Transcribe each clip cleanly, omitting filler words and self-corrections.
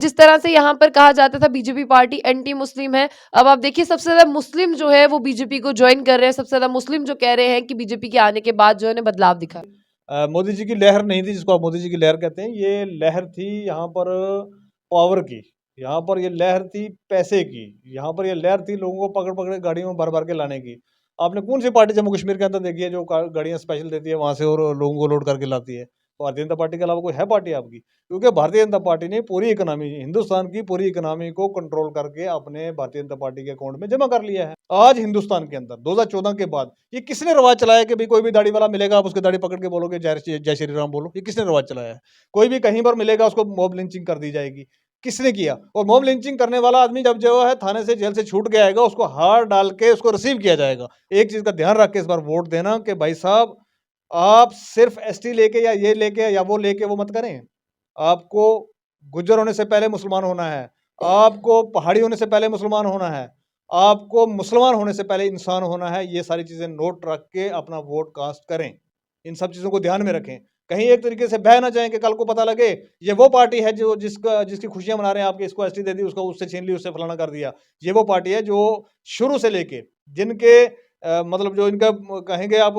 जिस तरह से यहाँ पर कहा जाता था बीजेपी पार्टी एंटी मुस्लिम है, अब आप देखिए सबसे ज्यादा मुस्लिम जो है वो बीजेपी को ज्वाइन कर रहे हैं, सबसे ज्यादा मुस्लिम जो कह रहे हैं कि बीजेपी के आने के बाद जो है बदलाव दिखा। मोदी जी की लहर नहीं थी जिसको आप मोदी जी की लहर कहते हैं, ये लहर थी यहाँ पर पावर की, यहाँ पर ये लहर थी पैसे की, यहाँ पर ये लहर थी लोगों को पकड़ पकड़ गाड़ियों में भर भर के लाने की। आपने कौन सी पार्टी जम्मू कश्मीर के अंदर देखी है जो गाड़ियां स्पेशल देती है वहां से और लोगों को लोड करके लाती है? भारतीय जनता पार्टी के अलावा कोई है पार्टी आपकी? क्योंकि भारतीय जनता पार्टी ने पूरी इकोनॉमी, हिंदुस्तान की पूरी इकोनॉमी को कंट्रोल करके अपने भारतीय जनता पार्टी के अकाउंट में जमा कर लिया है। आज हिंदुस्तान के अंदर 2014 के बाद ये किसने रवाज चलाया कि भाई कोई भी दाढ़ी वाला मिलेगा आप उसकी दाढ़ी पकड़ के बोलोगे जय श्री राम बोलो? ये किसने रवाज चलाया है? कोई भी कहीं पर मिलेगा उसको मॉब लिंचिंग कर दी जाएगी। किसने किया? और मॉब लिंचिंग करने वाला आदमी जब जो है थाने से जेल से छूट के आएगा उसको हार डाल के उसको रिसीव किया जाएगा। एक चीज का ध्यान रख के इस बार वोट देना कि भाई साहब आप सिर्फ एसटी लेके या ये लेके या वो लेके वो मत करें। आपको गुज्जर होने से पहले मुसलमान होना है, आपको पहाड़ी होने से पहले मुसलमान होना है, आपको मुसलमान होने से पहले इंसान होना है। ये सारी चीजें नोट रख के अपना वोट कास्ट करें। इन सब चीजों को ध्यान में रखें। कहीं एक तरीके से बह ना जाए कि कल को पता लगे ये वो पार्टी है जो जिसकी खुशियां मना रहे हैं, आपके इसको एसटी दे दी, उसको उससे छीन ली, उससे फलाना कर दिया। ये वो पार्टी है जो शुरू से लेके जिनके मतलब जो इनका कहेंगे आप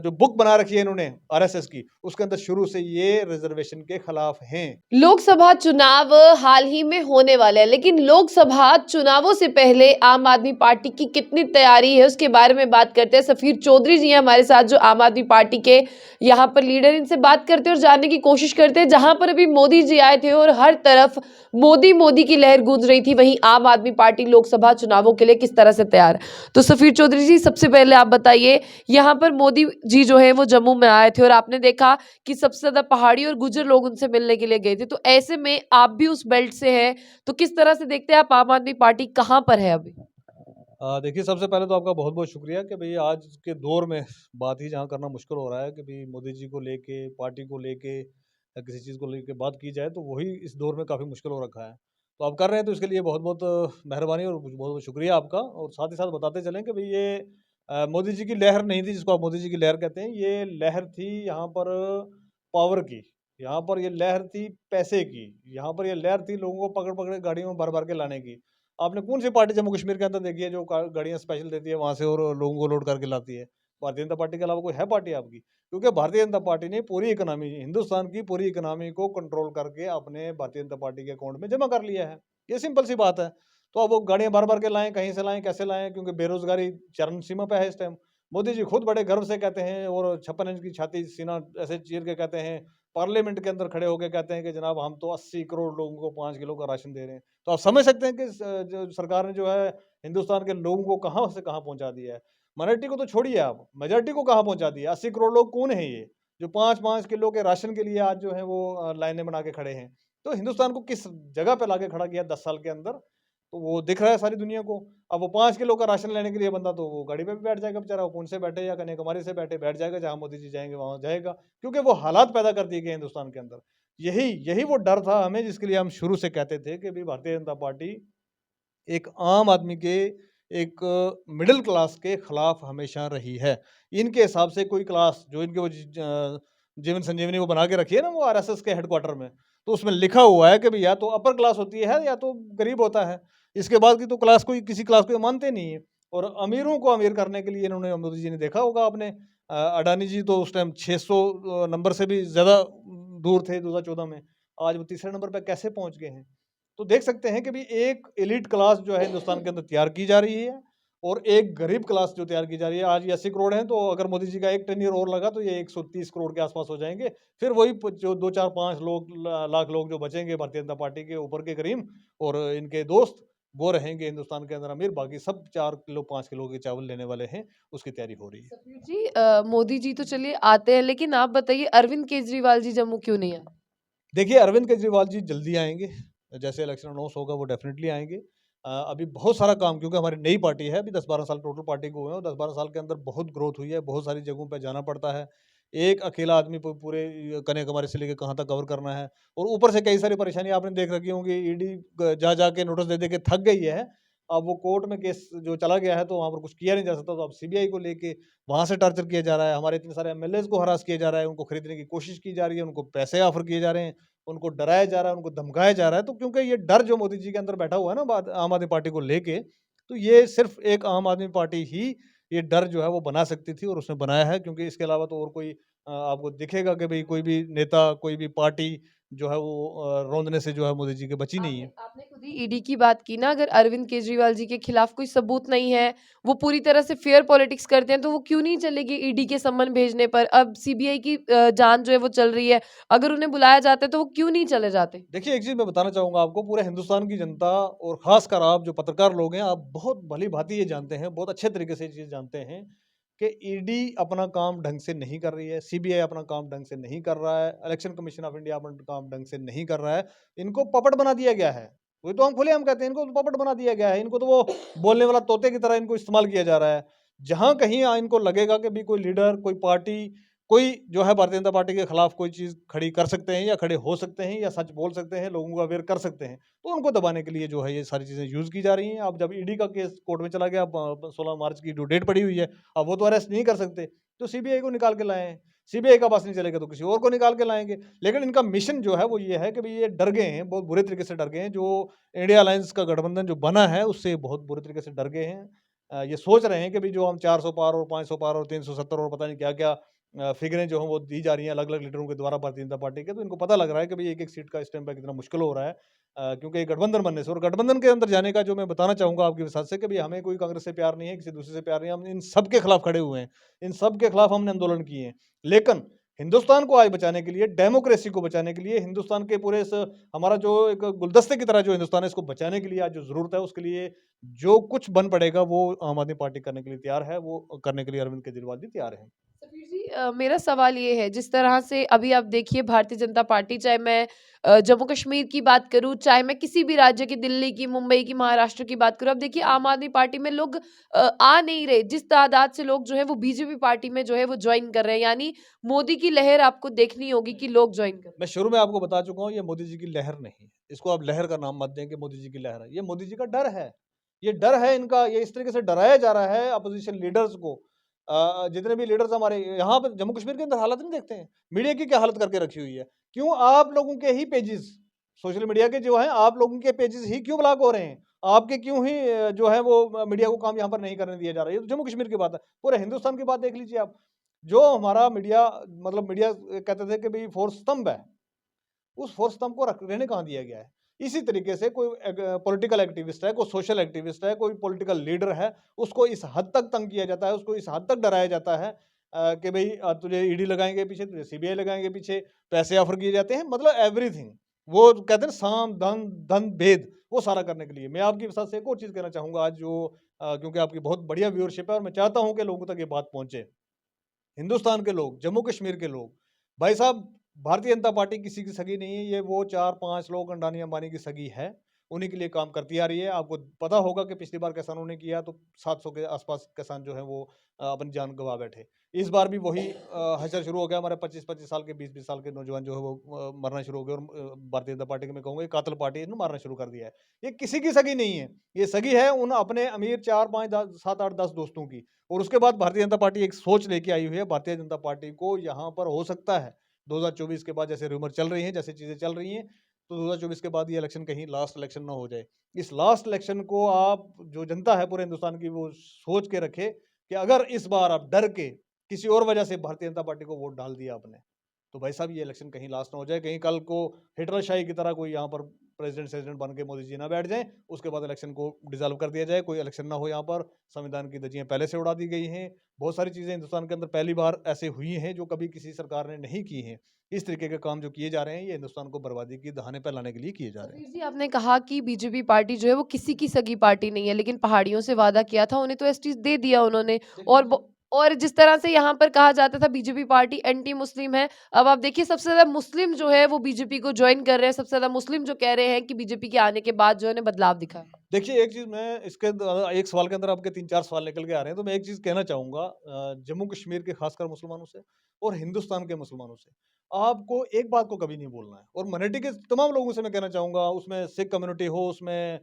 जो बुक बना रखी है इन्होंने आरएसएस की, उसके अंदर शुरू से ये रिजर्वेशन के खिलाफ हैं। लोकसभा चुनाव हाल ही में होने वाले हैं, लेकिन लोकसभा चुनावों से पहले आम आदमी पार्टी की कितनी तैयारी है उसके बारे में बात करते हैं। सफीर चौधरी जी हैं हमारे साथ, जो आम आदमी पार्टी के यहाँ पर लीडर, इनसे बात करते हैं और जानने की कोशिश करते हैं। जहां पर अभी मोदी जी आए थे और हर तरफ मोदी मोदी की लहर गूंज रही थी, वहीं आम आदमी पार्टी लोकसभा चुनावों के लिए किस तरह से तैयार है। तो सफीर चौधरी जी, सबसे पहले आप बताइए, यहाँ पर मोदी जी जो है वो जम्मू में आए थे और आपने देखा कि सबसे ज्यादा पहाड़ी और गुज्जर लोग उनसे मिलने के लिए गए थे, तो ऐसे में आप भी उस बेल्ट से हैं, तो किस तरह से देखते हैं आप आम आदमी पार्टी कहाँ पर है अभी? देखिए सबसे पहले तो आपका बहुत बहुत शुक्रिया कि भाई आज के दौर में बात ही जहाँ करना मुश्किल हो रहा है कि भाई मोदी जी को लेके, पार्टी को लेके या किसी चीज़ को लेके बात की जाए तो वही इस दौर में काफ़ी मुश्किल हो रखा है। तो आप कर रहे हैं तो इसके लिए बहुत बहुत मेहरबानी और बहुत बहुत शुक्रिया आपका। और साथ ही साथ बताते चलें कि भाई ये मोदी जी की लहर नहीं थी जिसको आप मोदी जी की लहर कहते हैं, ये लहर थी यहाँ पर पावर की, यहाँ पर ये लहर थी पैसे की, यहाँ पर ये लहर थी लोगों को पकड़ पकड़ गाड़ियों में भर भर के लाने की। आपने कौन सी पार्टी जम्मू कश्मीर के अंदर देखी है जो गाड़ियां स्पेशल देती है वहां से और लोगों को लोड करके लाती है? भारतीय जनता पार्टी के अलावा कोई है पार्टी आपकी? क्योंकि भारतीय जनता पार्टी ने पूरी इकोनॉमी, हिंदुस्तान की पूरी इकोनॉमी को कंट्रोल करके अपने भारतीय जनता पार्टी के अकाउंट में जमा कर लिया है। ये सिंपल सी बात है। तो अब वो गाड़ियां भर भर के लाएं, कहीं से लाएं, कैसे लाएं? क्योंकि बेरोजगारी चरम सीमा पे है इस टाइम। मोदी जी खुद बड़े गर्व से कहते हैं और 56 इंच की छाती सीना ऐसे चीर के कहते हैं, पार्लियामेंट के अंदर खड़े होकर कहते हैं कि जनाब हम तो 80 करोड़ लोगों को 5 किलो का राशन दे रहे हैं। तो आप समझ सकते हैं कि जो सरकार ने जो है हिंदुस्तान के लोगों को कहाँ से कहाँ पहुंचा दिया है। माइनॉरिटी को तो छोड़िए, आप मेजॉरिटी को कहाँ पहुंचा दिया। 80 करोड़ लोग कौन है ये जो 5-5 किलो के राशन के लिए आज जो है वो लाइनें बना के खड़े हैं? तो हिंदुस्तान को किस जगह पे लाके खड़ा किया 10 साल के अंदर, तो वो दिख रहा है सारी दुनिया को। अब वो 5 किलो का राशन लेने के लिए बंदा तो वो गाड़ी पे भी बैठ जाएगा बेचारा, वो पुंछ से बैठे या कन्याकुमारी से बैठे बैठ जाएगा, जहाँ मोदी जी जाएंगे वहां जाएगा, क्योंकि वो हालात पैदा कर दिए गए हिंदुस्तान के अंदर। यही यही वो डर था हमें, जिसके लिए हम शुरू से कहते थे कि भाई भारतीय जनता पार्टी एक आम आदमी के, एक मिडिल क्लास के खिलाफ हमेशा रही है। इनके हिसाब से कोई क्लास जो इनके वो जीवन संजीवनी वो बना के रखी है ना वो आरएसएस के हेडक्वार्टर में, तो उसमें लिखा हुआ है कि भाई या तो अपर क्लास होती है या तो गरीब होता है। इसके बाद की तो क्लास कोई किसी क्लास को ये मानते नहीं है। और अमीरों को अमीर करने के लिए इन्होंने, मोदी जी ने देखा होगा आपने, अडानी जी तो उस टाइम 600 नंबर से भी ज़्यादा दूर थे 2014 में। आज वो तीसरे नंबर पे कैसे पहुंच गए हैं? तो देख सकते हैं कि भी एक एलिट क्लास जो है हिंदुस्तान के अंदर तैयार की जा रही है और एक गरीब क्लास जो तैयार की जा रही है। आज ये 80 करोड़ है, तो अगर मोदी जी का एक टेन्योर और लगा तो ये 130 करोड़ के आसपास हो जाएंगे। फिर वही जो 2-4-5 लोग लाख लोग जो बचेंगे भारतीय जनता पार्टी के ऊपर के करीम और इनके दोस्त, वो रहेंगे हिंदुस्तान के अंदर अमीर। बाकी सब 4 किलो 5 किलो के चावल लेने वाले हैं। उसकी तैयारी हो रही है। सफीर जी, मोदी जी तो चलिए आते हैं, लेकिन आप बताइए अरविंद केजरीवाल जी जम्मू क्यों नहीं आए? देखिए अरविंद केजरीवाल जी जल्दी आएंगे, जैसे इलेक्शन अनाउंस होगा वो डेफिनेटली आएंगे। अभी बहुत सारा काम, क्योंकि हमारी नई पार्टी है, अभी 10-12 साल टोटल पार्टी को हुए हैं और 10-12 साल के अंदर बहुत ग्रोथ हुई है, बहुत सारी जगहों पे जाना पड़ता है। एक अकेला आदमी पूरे कन्याकुमारी से लेकर कहाँ तक कवर करना है, और ऊपर से कई सारी परेशानी आपने देख रखी होंगी। ईडी जा जाके नोटिस दे दे के थक गई है। अब वो कोर्ट में केस जो चला गया है तो वहाँ पर कुछ किया नहीं जा सकता, तो अब सीबीआई को लेके वहाँ से टॉर्चर किया जा रहा है। हमारे इतने सारे एमएलएज को हरास किया जा रहा है, उनको खरीदने की कोशिश की जा रही है, उनको पैसे ऑफर किए जा रहे हैं। उनको डराया जा रहा है, उनको धमकाया जा रहा है। तो क्योंकि ये डर जो मोदी जी के अंदर बैठा हुआ है ना आम आदमी पार्टी को लेके, तो ये सिर्फ़ एक आम आदमी पार्टी ही ये डर जो है वो बना सकती थी और उसने बनाया है, क्योंकि इसके अलावा तो और कोई आपको दिखेगा कि भई कोई भी नेता, कोई भी पार्टी जो है वो रौंदने से जो है मोदी जी के बची नहीं आपने है। आपने खुद ही ईडी की बात की ना, अगर अरविंद केजरीवाल जी के खिलाफ कोई सबूत नहीं है, वो पूरी तरह से फेयर पॉलिटिक्स करते हैं, तो वो क्यों नहीं चलेगी ईडी के सम्मन भेजने पर? अब सीबीआई की जांच जो है वो चल रही है, अगर उन्हें बुलाया जाता है तो वो क्यों नहीं चले जाते? देखिए, एक चीज़ मैं बताना चाहूँगा आपको, पूरे हिंदुस्तान की जनता और ख़ासकर आप जो पत्रकार लोग हैं, आप बहुत भली-भाँति ये जानते हैं, बहुत अच्छे तरीके से ये चीज़ जानते हैं कि ईडी अपना काम ढंग से नहीं कर रही है, सीबीआई अपना काम ढंग से नहीं कर रहा है, इलेक्शन कमीशन ऑफ इंडिया अपना काम ढंग से नहीं कर रहा है। इनको पपट बना दिया गया है। वही तो हम खुलेआम कहते हैं, इनको तो पपट बना दिया गया है। इनको तो वो बोलने वाला तोते की तरह इनको इस्तेमाल किया जा रहा है। जहाँ कहीं इनको लगेगा कि भी कोई लीडर, कोई पार्टी, कोई जो है भारतीय जनता पार्टी के खिलाफ कोई चीज़ खड़ी कर सकते हैं या खड़े हो सकते हैं या सच बोल सकते हैं, लोगों को अवेयर कर सकते हैं, तो उनको दबाने के लिए जो है ये सारी चीज़ें यूज़ की जा रही हैं। अब जब ईडी का केस कोर्ट में चला गया, अब 16 मार्च की ड्यू डेट पड़ी हुई है, अब वो तो अरेस्ट नहीं कर सकते, तो सीबीआई को निकाल के लाए हैं। सीबीआई का पास नहीं चलेगा तो किसी और को निकाल के लाएँगे। लेकिन इनका मिशन जो है वो ये है कि भई ये डर गए हैं, बहुत बुरे तरीके से डर गए हैं। जो इंडिया अलायंस का गठबंधन जो बना है, उससे बहुत बुरे तरीके से डर गए हैं। ये सोच रहे हैं कि भई जो हम 400 पार और 500 पार और 370 और पता नहीं क्या-क्या फ़िगरें जो हैं वो दी जा रही हैं अलग-अलग लीडरों के द्वारा भारतीय जनता पार्टी के, तो इनको पता लग रहा है कि भई एक-एक सीट का स्टैम्प कितना मुश्किल हो रहा है। क्योंकि ये गठबंधन बनने से, और गठबंधन के अंदर जाने का जो मैं बताना चाहूँगा आपके साथ से कि भई हमें कोई कांग्रेस से प्यार नहीं है, किसी दूसरे से प्यार नहीं है, हम इन सब के खिलाफ खड़े हुए हैं। इन सब के खिलाफ हमने आंदोलन किए हैं। लेकिन हिंदुस्तान को आज बचाने के लिए, डेमोक्रेसी को बचाने के लिए, हिंदुस्तान के पूरे इस हमारा जो एक गुलदस्ते की तरह जो हिंदुस्तान है, इसको बचाने के लिए आज जो ज़रूरत है, उसके लिए जो कुछ बन पड़ेगा वो आम आदमी पार्टी करने के लिए तैयार है, वो करने के लिए अरविंद केजरीवाल जी तैयार हैं। सफीर जी, मेरा सवाल ये है, जिस तरह से अभी आप देखिए भारतीय जनता पार्टी, चाहे मैं जम्मू कश्मीर की बात करूं, चाहे मैं किसी भी राज्य की, दिल्ली की, मुंबई की, महाराष्ट्र की बात करूं, अब देखिए आम आदमी पार्टी में लोग आ नहीं रहे। जिस तादाद से लोग जो है वो बीजेपी पार्टी में जो है वो ज्वाइन कर रहे हैं, यानी मोदी की लहर आपको देखनी होगी कि लोग ज्वाइन कर रहे हैं। मैं शुरू में आपको बता चुका हूँ, ये मोदी जी की लहर नहीं है। इसको आप लहर का नाम मत दें कि मोदी जी की लहर है। ये मोदी जी का डर है। ये डर है इनका, ये इस तरीके से डराया जा रहा है अपोज़िशन लीडर्स को। जितने भी लीडर्स हमारे यहाँ पे जम्मू कश्मीर के अंदर हालत नहीं देखते हैं। मीडिया की क्या हालत करके रखी हुई है। क्यों आप लोगों के ही पेजेज़, सोशल मीडिया के जो हैं, आप लोगों के पेजेज़ ही क्यों ब्लॉक हो रहे हैं? आपके क्यों ही जो है वो मीडिया को काम यहाँ पर नहीं करने दिया जा रहा है। ये तो जम्मू कश्मीर की बात है। पूरे हिंदुस्तान की बात देख लीजिए आप। जो हमारा मीडिया, मतलब मीडिया कहते थे कि भई फोर्थ स्तंभ है। उस फोर्थ स्तंभ को रहने कहाँ दिया गया है। इसी तरीके से कोई पॉलिटिकल एक्टिविस्ट है, कोई सोशल एक्टिविस्ट है, कोई पॉलिटिकल लीडर है, उसको इस हद तक तंग किया जाता है, उसको इस हद तक डराया जाता है कि भई तुझे ईडी लगाएँगे पीछे, तुझे सीबीआई लगाएँगे पीछे, पैसे ऑफ़र किए जाते हैं, मतलब एवरीथिंग। वो कहते हैं ना साम, दान, धन, भेद, वो सारा करने के लिए। मैं आपके साथ से एक और चीज़ कहना चाहूँगा आज जो क्योंकि आपकी बहुत बढ़िया व्यूअरशिप है और मैं चाहता हूँ कि लोगों तक ये बात पहुँचे। हिंदुस्तान के लोग, जम्मू कश्मीर के लोग, भाई साहब, भारतीय जनता पार्टी किसी की सगी नहीं है, ये वो 4-5 लोग अंडानी अंबानी की सगी है, उन्हीं के लिए काम करती आ रही है। आपको पता होगा कि पिछली बार किसानों ने किया तो 700 के आसपास किसान जो है वो अपनी जान गँवा बैठे। इस बार भी वही हशर शुरू हो गया, हमारे 25-25 साल के, 20-20 साल के नौजवान जो है वो मरना शुरू हो गए और भारतीय जनता पार्टी की मैं कहूँगा ये कातिल पार्टी ने मारना शुरू कर दिया है। ये किसी की सगी नहीं है, ये सगी है उन अपने अमीर 4-5 10 7-8-10 दोस्तों की। और उसके बाद भारतीय जनता पार्टी एक सोच लेके आई हुई है, भारतीय जनता पार्टी को यहाँ पर हो सकता है 2024 के बाद, जैसे रूमर चल रही हैं, जैसे चीज़ें चल रही हैं, तो 2024 के बाद ये इलेक्शन कहीं लास्ट इलेक्शन ना हो जाए। इस लास्ट इलेक्शन को आप, जो जनता है पूरे हिंदुस्तान की, वो सोच के रखे कि अगर इस बार आप डर के किसी और वजह से भारतीय जनता पार्टी को वोट डाल दिया आपने, तो भाई साहब ये इलेक्शन कहीं लास्ट ना हो जाए, कहीं कल को हिटलरशाही की तरह कोई यहाँ पर प्रेसिडेंट बन के मोदी जी ना बैठ जाएँ, उसके बाद इलेक्शन को डिसॉल्व कर दिया जाए, कोई इलेक्शन ना हो यहाँ पर, संविधान की धज्जियाँ पहले से उड़ा दी गई हैं। बहुत सारी चीज़ें हिंदुस्तान के अंदर पहली बार ऐसे हुई हैं जो कभी किसी सरकार ने नहीं की हैं। इस तरीके के काम जो किए जा रहे हैं, ये हिंदुस्तान को बर्बादी की दहाने पे लाने के लिए किए जा रहे हैं। सफीर जी, आपने कहा कि बीजेपी पार्टी जो है वो किसी की सगी पार्टी नहीं है, लेकिन पहाड़ियों से वादा किया था, उन्हें तो एसटीज दे दिया उन्होंने। और और जिस तरह से यहाँ पर कहा जाता था बीजेपी पार्टी एंटी मुस्लिम है, अब आप देखिए सबसे ज्यादा मुस्लिम जो है वो बीजेपी को ज्वाइन कर रहे हैं, सबसे ज्यादा मुस्लिम जो कह रहे हैं कि बीजेपी के आने के बाद जो है ना बदलाव दिखा है। देखिए, एक चीज़ मैं इसके एक सवाल के अंदर आपके 3-4 सवाल निकल के आ रहे हैं, तो मैं एक चीज़ कहना चाहूँगा जम्मू कश्मीर के खासकर मुसलमानों से और हिंदुस्तान के मुसलमानों से, आपको एक बात को कभी नहीं भूलना है, और मिnority के तमाम लोगों से मैं कहना चाहूँगा, उसमें सिख कम्युनिटी हो, उसमें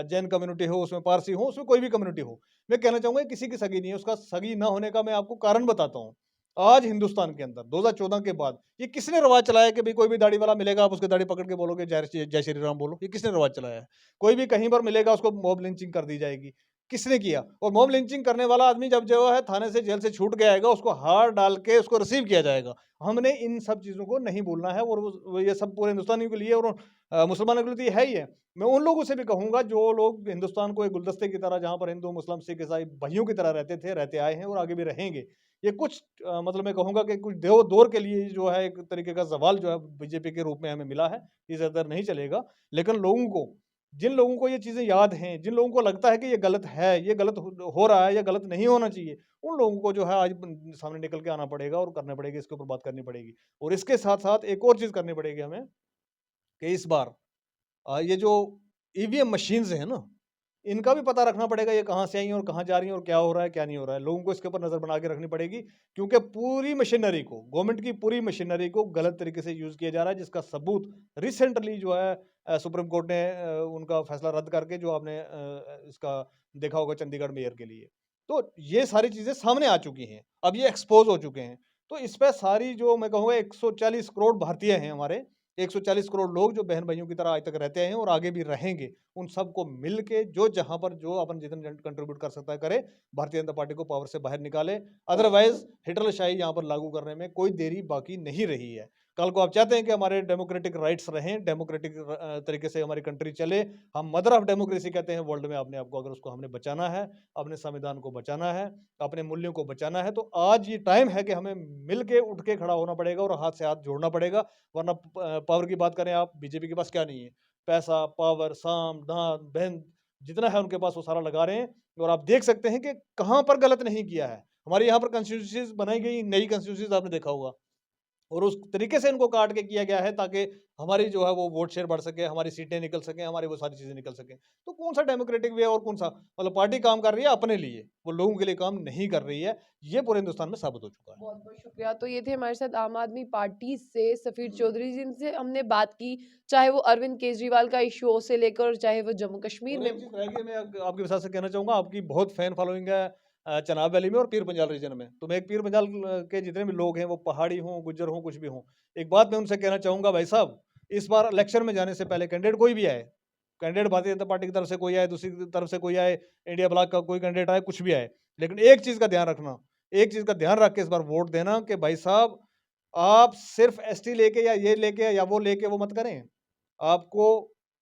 जैन कम्युनिटी हो, उसमें पारसी हो, उसमें कोई भी कम्युनिटी हो। मैं कहना चाहूँगा ये किसी की सगी नहीं है, उसका सगी ना होने का मैं आपको कारण बताता हूँ। आज हिंदुस्तान के अंदर 2014 के बाद ये किसने रवाज चलाया कि भाई कोई भी दाढ़ी वाला मिलेगा आप उसके दाढ़ी पकड़ के बोलोगे जय श्री राम बोलो? ये किसने रवाज चलाया है? कोई भी कहीं पर मिलेगा उसको मॉब लिंचिंग कर दी जाएगी। किसने किया? और मॉब लिंचिंग करने वाला आदमी जब जो है थाने से जेल से छूट के आएगा उसको हार डाल के उसको रिसीव किया जाएगा। हमने इन सब चीज़ों को नहीं भूलना है और वो ये सब पूरे हिंदुस्तानियों के लिए और मुसलमानों के लिए तो ये है ही है। मैं उन लोगों से भी कहूँगा जो लोग हिंदुस्तान को एक गुलदस्ते की तरह जहाँ पर हिंदू, मुस्लिम, सिख, ईसाई भाइयों की तरह रहते थे, रहते आए हैं और आगे भी रहेंगे। ये कुछ मतलब मैं कहूँगा कि कुछ दौर के लिए जो है एक तरीके का ज़वाल जो है बीजेपी के रूप में हमें मिला है, ये ज़्यादा नहीं चलेगा। लेकिन लोगों को जिन लोगों को ये चीज़ें याद हैं, जिन लोगों को लगता है कि ये गलत है, ये गलत हो रहा है या गलत नहीं होना चाहिए, उन लोगों को जो है आज सामने निकल के आना पड़ेगा और करना पड़ेगा, इसके ऊपर बात करनी पड़ेगी। और इसके साथ-साथ एक और चीज़ करनी पड़ेगी हमें कि इस बार ये जो ईवीएम मशीन्स हैं ना, इनका भी पता रखना पड़ेगा ये कहाँ से आई हैं और कहाँ जा रही हैं और क्या हो रहा है, क्या नहीं हो रहा है। लोगों को इसके ऊपर नज़र बना के रखनी पड़ेगी क्योंकि पूरी मशीनरी को, गवर्नमेंट की पूरी मशीनरी को गलत तरीके से यूज़ किया जा रहा है, जिसका सबूत रिसेंटली जो है सुप्रीम कोर्ट ने उनका फैसला रद्द करके जो आपने इसका देखा होगा चंडीगढ़ मेयर के लिए। तो ये सारी चीज़ें सामने आ चुकी हैं, अब ये एक्सपोज़ हो चुके हैं। तो इस पे सारी जो मैं कहूँगा 140 करोड़ भारतीय हैं हमारे, 140 करोड़ लोग जो बहन-भाइयों की तरह आज तक रहते हैं और आगे भी रहेंगे, उन सबको मिल के जो जहाँ पर जो अपन जितना कंट्रीब्यूट कर सकता है करे, भारतीय जनता पार्टी को पावर से बाहर निकाले। अदरवाइज़ हिटलरशाही यहाँ पर लागू करने में कोई देरी बाकी नहीं रही है। कल को आप चाहते हैं कि हमारे डेमोक्रेटिक राइट्स रहें, डेमोक्रेटिक तरीके से हमारी कंट्री चले, हम मदर ऑफ डेमोक्रेसी कहते हैं वर्ल्ड में अपने आप को, अगर उसको हमने बचाना है, अपने संविधान को बचाना है, अपने मूल्यों को बचाना है, तो आज ये टाइम है कि हमें मिल के उठ के खड़ा होना पड़ेगा और हाथ से हाथ जोड़ना पड़ेगा। वरना पावर की बात करें आप, बीजेपी के पास क्या नहीं है? पैसा, पावर, साम, दान, बहन जितना है उनके पास वो सारा लगा रहे हैं और आप देख सकते हैं कि कहाँ पर गलत नहीं किया है। हमारे यहाँ पर कॉन्स्टिट्यूंसीज़ बनाई गई, नई कॉन्स्टिट्यूंसीज़ आपने देखा होगा और उस तरीके से इनको काट के किया गया है ताकि हमारी जो है वो वोट शेयर बढ़ सके, हमारी सीटें निकल सकें, हमारी वो सारी चीज़ें निकल सकें। तो कौन-सा डेमोक्रेटिक वे है और कौन-सा मतलब पार्टी काम कर रही है अपने लिए, वो लोगों के लिए काम नहीं कर रही है। ये पूरे हिंदुस्तान में साबित हो चुका है। बहुत-बहुत शुक्रिया। तो ये थे हमारे साथ आम आदमी पार्टी से सफ़ीर चौधरी जिनसे हमने बात की, चाहे वो अरविंद केजरीवाल का इश्यू से लेकर चाहे वो जम्मू कश्मीर और में एक चीज़ रह गई मैं आपके साथ से कहना चाहूँगा आपकी बहुत फैन फॉलोइंग है चनाब वैली में और पीर पंजाल रीजन में। तो मैं एक पीर पंजाल के जितने भी लोग हैं वो पहाड़ी हों, गुज्जर हों, कुछ भी हों। एक बात मैं उनसे कहना चाहूँगा भाई साहब, इस बार इलेक्शन में जाने से पहले कैंडिडेट कोई भी आए, कैंडिडेट भारतीय जनता पार्टी की तरफ से कोई आए, दूसरी तरफ से कोई आए, इंडिया ब्लॉक का कोई कैंडिडेट आए, कुछ भी आए। लेकिन एक चीज़ का ध्यान रखना, एक चीज़ का ध्यान रख के इस बार वोट देना कि भाई साहब आप सिर्फ़ एसटी लेके या ये लेके या वो लेके वो मत करें। आपको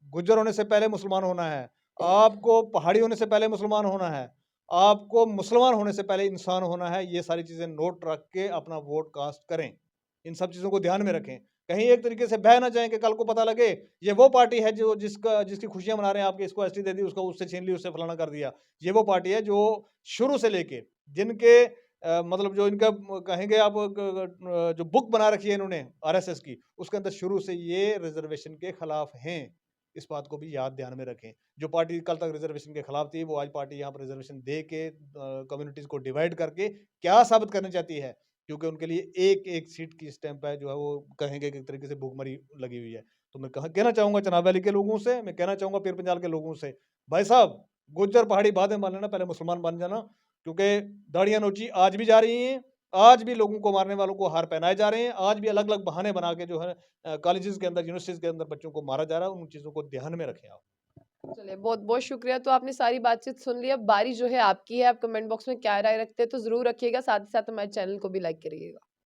गुज्जर होने से पहले मुसलमान होना है। आपको पहाड़ी होने से पहले मुसलमान होना है। आपको मुसलमान होने से पहले इंसान होना है। ये सारी चीज़ें नोट रख के अपना वोट कास्ट करें। इन सब चीज़ों को ध्यान में रखें। कहीं एक तरीके से बह ना जाएँ कि कल को पता लगे ये वो पार्टी है जो जिसकी खुशियाँ मना रहे हैं आपके इसको एसटी दे दी, उसको उससे छीन ली, उससे फलाना कर दिया। ये वो पार्टी है जो शुरू से लेके जिनके मतलब जो इनका कहेंगे आप जो बुक बना रखी है इन्होंने आरएसएस की, उसके अंदर शुरू से ये रिज़र्वेशन के खिलाफ हैं। इस बात को भी याद ध्यान में रखें। जो पार्टी कल तक रिज़र्वेशन के खिलाफ थी, वो आज पार्टी यहाँ पर रिज़र्वेशन दे के कम्युनिटीज़ को डिवाइड करके क्या साबित करना चाहती है? क्योंकि उनके लिए एक-एक सीट की स्टैम्प है जो है वो कहेंगे कि एक तरीके से भूखमरी लगी हुई है। तो मैं कहना चाहूँगा चनाब वैली के लोगों से, मैं कहना चाहूँगा पीर पंजाल के लोगों से, भाई साहब गुज्जर पहाड़ी बाद में मान लेना, पहले मुसलमान बन जाना। क्योंकि दाढ़ियाँ नोची आज भी जा रही हैं, आज भी लोगों को मारने वालों को हार पहनाए जा रहे हैं, आज भी अलग-अलग बहाने बना के जो है कॉलेजेस के अंदर, यूनिवर्सिटीज़ के अंदर बच्चों को मारा जा रहा है, उन चीज़ों को ध्यान में रखें आप। चलिए बहुत-बहुत शुक्रिया। तो आपने सारी बातचीत सुन ली, अब बारी जो है आपकी है, आप कमेंट बॉक्स में क्या राय रखते हैं तो ज़रूर रखिएगा, साथ ही साथ हमारे चैनल को भी लाइक करिएगा।